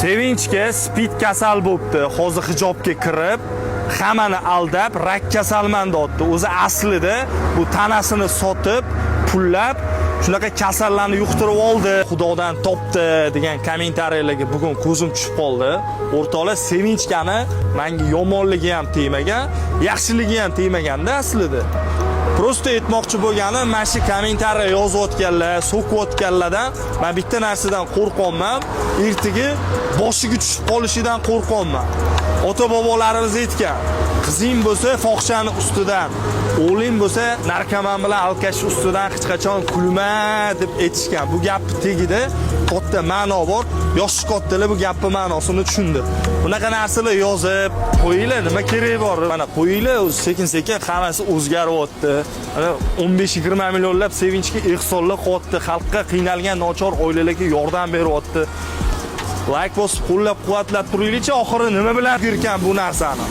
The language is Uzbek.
Sevinchga speed kasal bo'libdi. Hozir hijobga kirib, hammani aldab, rak kasalman deyapti. O'zi aslida bu tanasini sotib, pullab, shunaqa kasallarni yuqtirib oldi, Xudodan topdi degan kommentariyalarga bugun ko'zim tushib qoldi. O'rtoqlar, Sevinchgani menga yomonligi ham tegmagan, yaxshiligi ham tegmaganda aslida. Prosta aytmoqchi bo'lganim, mana shu kommentariya yozayotganlar, so'kayotganlardan men bitta narsadan qo'rqonman, ertaga boshiga tushib qolishidan qo'rqonman. Ota-bobolarimiz aytgan, qizing bo'lsa fohishani ustidan, o'g'ling bo'lsa narkoman bilan alkash ustidan hech qachon kulma deb aytishgan. Bu gap tegida katta ma'no bor. Yosh kattalar bu gapning ma'nosini tushundi. Bunaqa narsalar yozib qo'yinglar, nima kerak bor? Mana qo'yinglar, sekin-sekin hammasi o'zgaryapti. 15-20 millionlab Sevinchga ehsonlar qilyapti, xalqqa qiynalgan nochor oilalarga yordam beryapti. Like bosib, qo'llab-quvvatlab turaylikchi, oxiri nima bilan yurgan bu narsani?